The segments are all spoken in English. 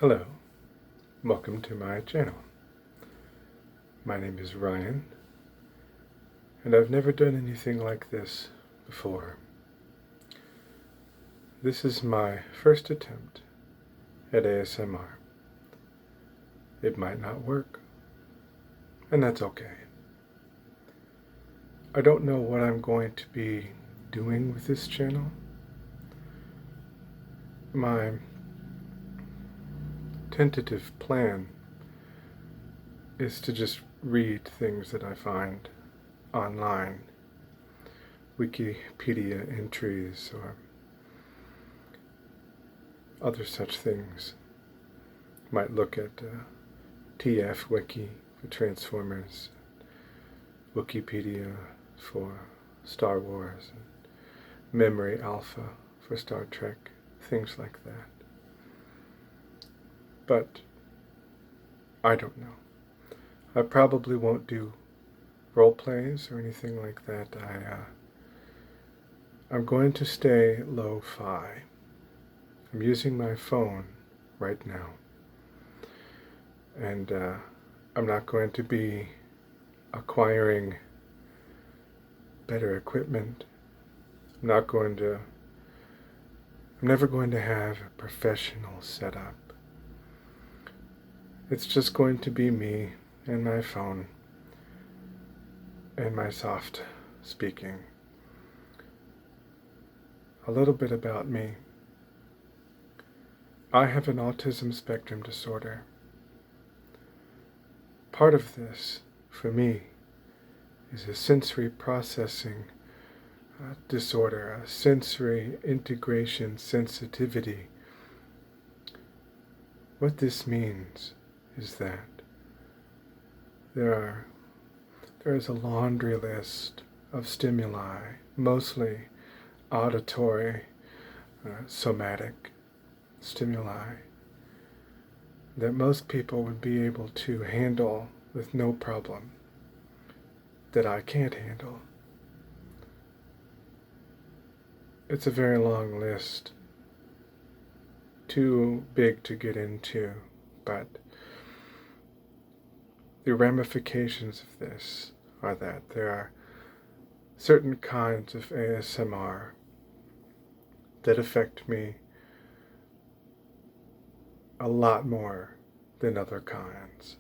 Hello, welcome to my channel. My name is Ryan, and I've never done anything like this before. This is my first attempt at ASMR. It might not work, and that's okay. I don't know what I'm going to be doing with this channel. My tentative plan is to just read things that I find online, Wikipedia entries or other such things. Might look at TF Wiki for Transformers, Wikipedia for Star Wars, and Memory Alpha for Star Trek, things like that. But I don't know. I probably won't do role plays or anything like that. I'm going to stay lo-fi. I'm using my phone right now, and I'm not going to be acquiring better equipment. I'm never going to have a professional setup. It's just going to be me and my phone and my soft speaking. A little bit about me. I have an autism spectrum disorder. Part of this, for me, is a sensory processing disorder, a sensory integration sensitivity. What this means is that there is a laundry list of stimuli, mostly auditory, somatic stimuli, that most people would be able to handle with no problem, that I can't handle. It's a very long list, too big to get into, but the ramifications of this are that there are certain kinds of ASMR that affect me a lot more than other kinds.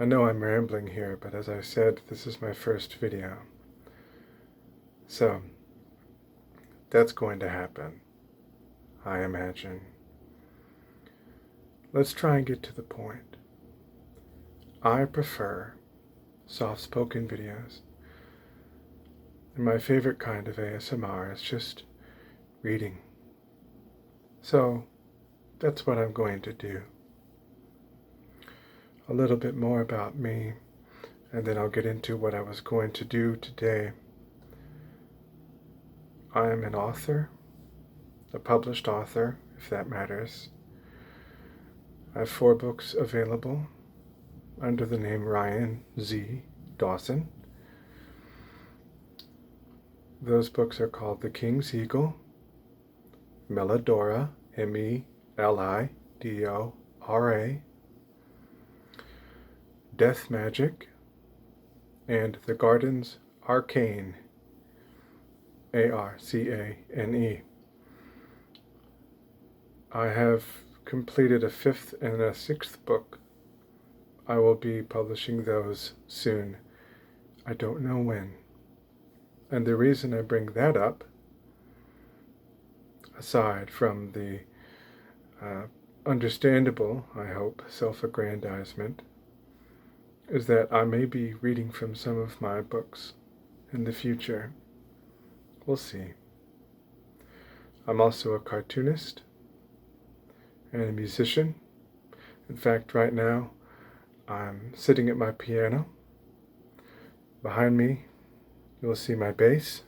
I know I'm rambling here, but as I said, this is my first video. So, that's going to happen, I imagine. Let's try and get to the point. I prefer soft-spoken videos. And my favorite kind of ASMR is just reading. So, that's what I'm going to do. A little bit more about me, and then I'll get into what I was going to do today. I am an author, a published author, if that matters. I have 4 books available under the name Ryan Z. Dawson. Those books are called The King's Eagle, Melidora, Melidora, Death Magic, and The Gardens Arcane, Arcane. I have completed a 5th and a 6th book. I will be publishing those soon. I don't know when. And the reason I bring that up, aside from the understandable, I hope, self-aggrandizement, is that I may be reading from some of my books in the future. We'll see. I'm also a cartoonist and a musician. In fact, right now, I'm sitting at my piano. Behind me, you'll see my bass.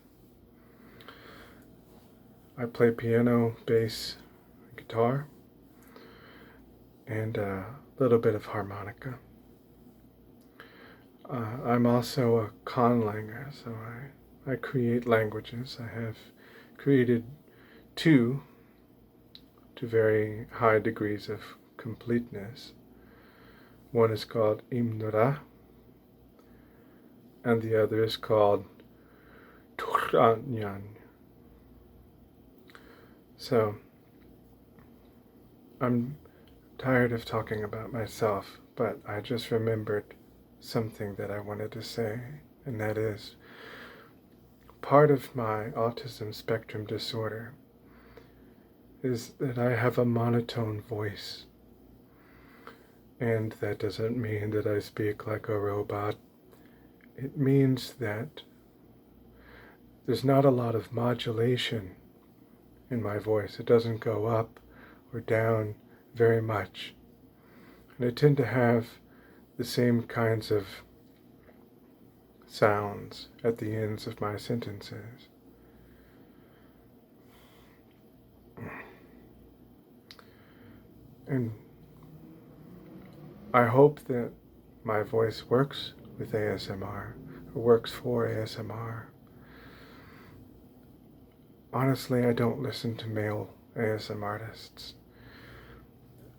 I play piano, bass, guitar, and a little bit of harmonica. I'm also a conlanger, so I create languages. I have created 2 to very high degrees of completeness. One is called Imnura, and the other is called Turanyan. So, I'm tired of talking about myself, but I just remembered something that I wanted to say, and that is part of my autism spectrum disorder is that I have a monotone voice. And that doesn't mean that I speak like a robot. It means that there's not a lot of modulation in my voice. It doesn't go up or down very much. And I tend to have the same kinds of sounds at the ends of my sentences. And I hope that my voice works with ASMR, or works for ASMR. Honestly, I don't listen to male ASMR artists.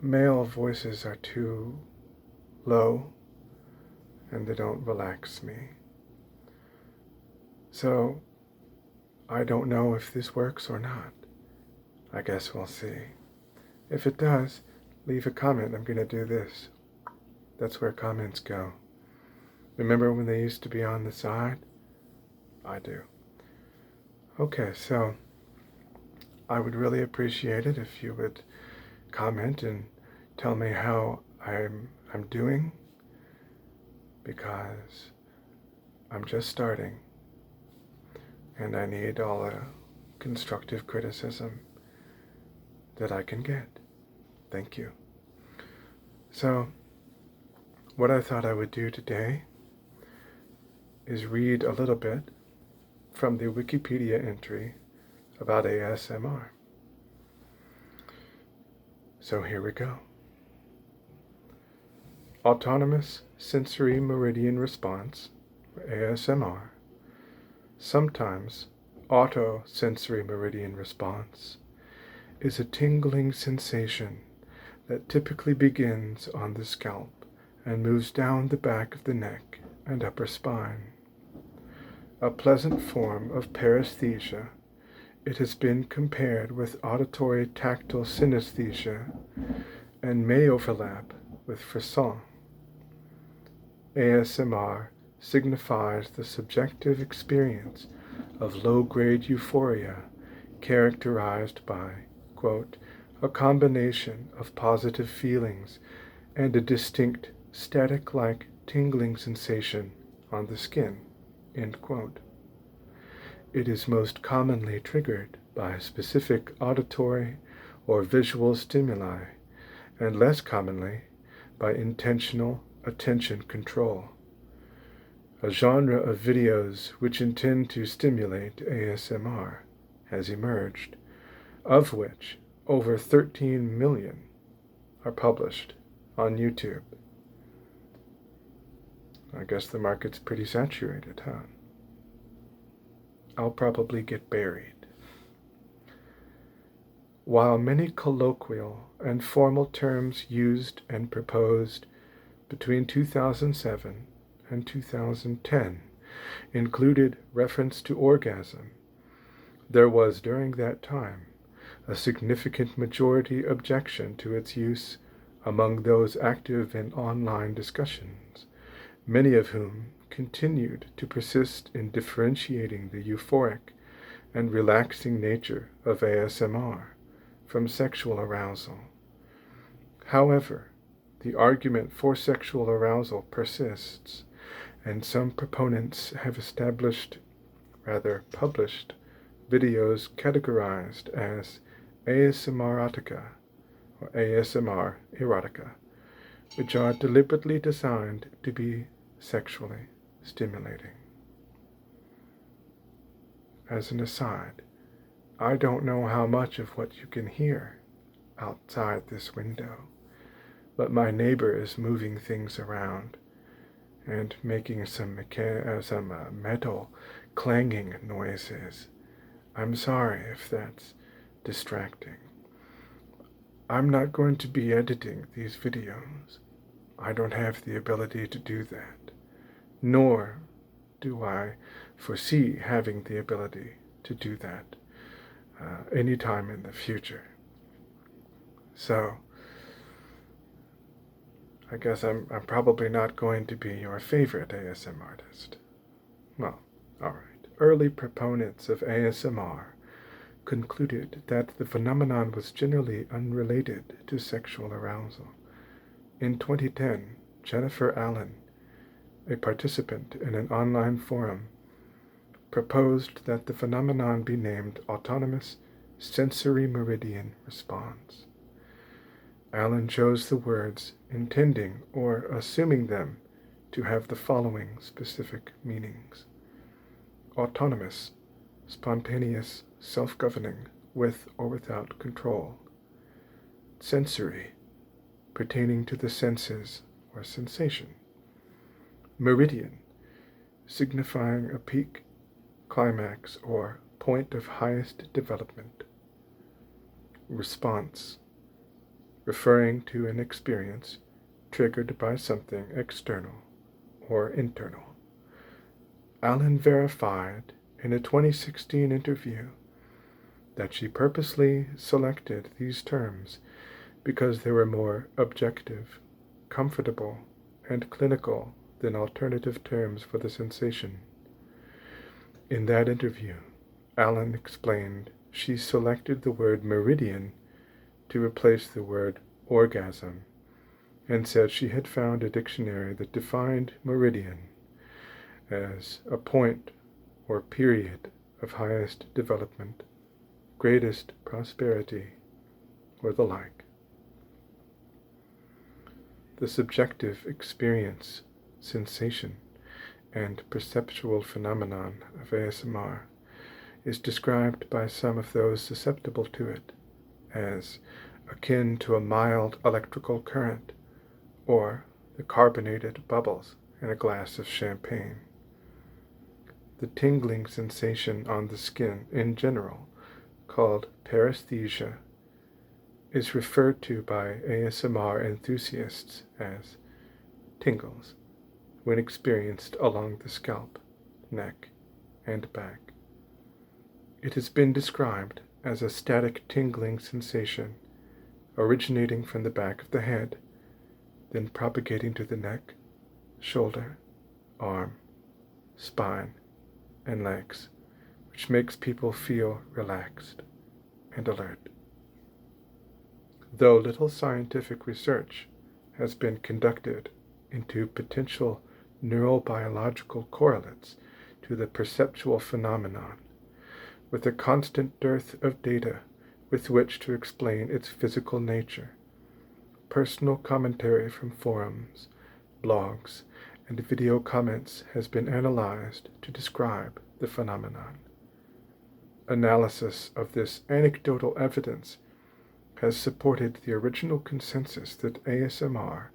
Male voices are too low, and they don't relax me. So, I don't know if this works or not. I guess we'll see. If it does, leave a comment. I'm going to do this. That's where comments go. Remember when they used to be on the side? I do. Okay, so I would really appreciate it if you would comment and tell me how I'm doing, because I'm just starting and I need all the constructive criticism that I can get. Thank you. So, what I thought I would do today is read a little bit from the Wikipedia entry about ASMR. So here we go. Autonomous Sensory Meridian Response, or ASMR, sometimes autosensory meridian response, is a tingling sensation that typically begins on the scalp and moves down the back of the neck and upper spine. A pleasant form of paresthesia, it has been compared with auditory tactile synesthesia and may overlap with frisson. ASMR signifies the subjective experience of low-grade euphoria characterized by, quote, a combination of positive feelings and a distinct static-like tingling sensation on the skin, end quote. It is most commonly triggered by specific auditory or visual stimuli, and less commonly by intentional attention control. A genre of videos which intend to stimulate ASMR has emerged, of which over 13 million are published on YouTube. I guess the market's pretty saturated, huh? I'll probably get buried. While many colloquial and formal terms used and proposed between 2007 and 2010 included reference to orgasm, there was during that time a significant majority objection to its use among those active in online discussions, many of whom continued to persist in differentiating the euphoric and relaxing nature of ASMR from sexual arousal. However, the argument for sexual arousal persists, and some proponents have published videos categorized as ASMR erotica or ASMR erotica, which are deliberately designed to be sexually stimulating. As an aside, I don't know how much of what you can hear outside this window, but my neighbor is moving things around and making some metal clanging noises. I'm sorry if that's distracting. I'm not going to be editing these videos. I don't have the ability to do that, nor do I foresee having the ability to do that anytime in the future. So, I guess I'm probably not going to be your favorite ASM artist. Well, alright. Early proponents of ASMR concluded that the phenomenon was generally unrelated to sexual arousal. In 2010, Jennifer Allen, a participant in an online forum, proposed that the phenomenon be named autonomous sensory meridian response. Allen chose the words intending or assuming them to have the following specific meanings: autonomous, spontaneous, self-governing, with or without control; sensory, pertaining to the senses or sensation; meridian, signifying a peak, climax, or point of highest development; response, referring to an experience triggered by something external or internal. Allen verified in a 2016 interview that she purposely selected these terms because they were more objective, comfortable, and clinical than alternative terms for the sensation. In that interview, Allen explained she selected the word meridian to replace the word orgasm, and said she had found a dictionary that defined meridian as a point or period of highest development, greatest prosperity, or the like. The subjective experience, sensation, and perceptual phenomenon of ASMR is described by some of those susceptible to it as akin to a mild electrical current or the carbonated bubbles in a glass of champagne. The tingling sensation on the skin in general, called paresthesia, is referred to by ASMR enthusiasts as tingles when experienced along the scalp, neck, and back. It has been described as a static tingling sensation originating from the back of the head, then propagating to the neck, shoulder, arm, spine, and legs, which makes people feel relaxed and alert. Though little scientific research has been conducted into potential neurobiological correlates to the perceptual phenomenon, with a constant dearth of data with which to explain its physical nature, personal commentary from forums, blogs, and video comments has been analyzed to describe the phenomenon. Analysis of this anecdotal evidence has supported the original consensus that ASMR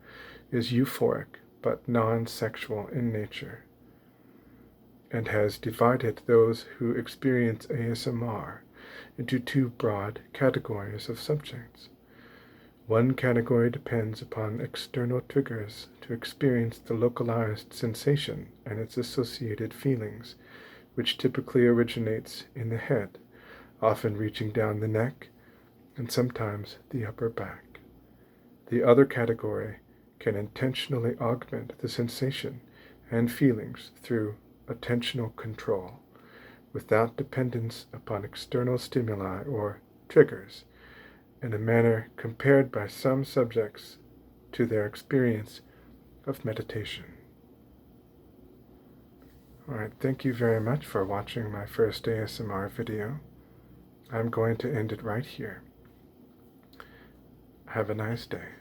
is euphoric but non-sexual in nature, and has divided those who experience ASMR into two broad categories of subjects. One category depends upon external triggers to experience the localized sensation and its associated feelings, which typically originates in the head, often reaching down the neck and sometimes the upper back. The other category can intentionally augment the sensation and feelings through attentional control, without dependence upon external stimuli or triggers, in a manner compared by some subjects to their experience of meditation. Alright, thank you very much for watching my first ASMR video. I'm going to end it right here. Have a nice day.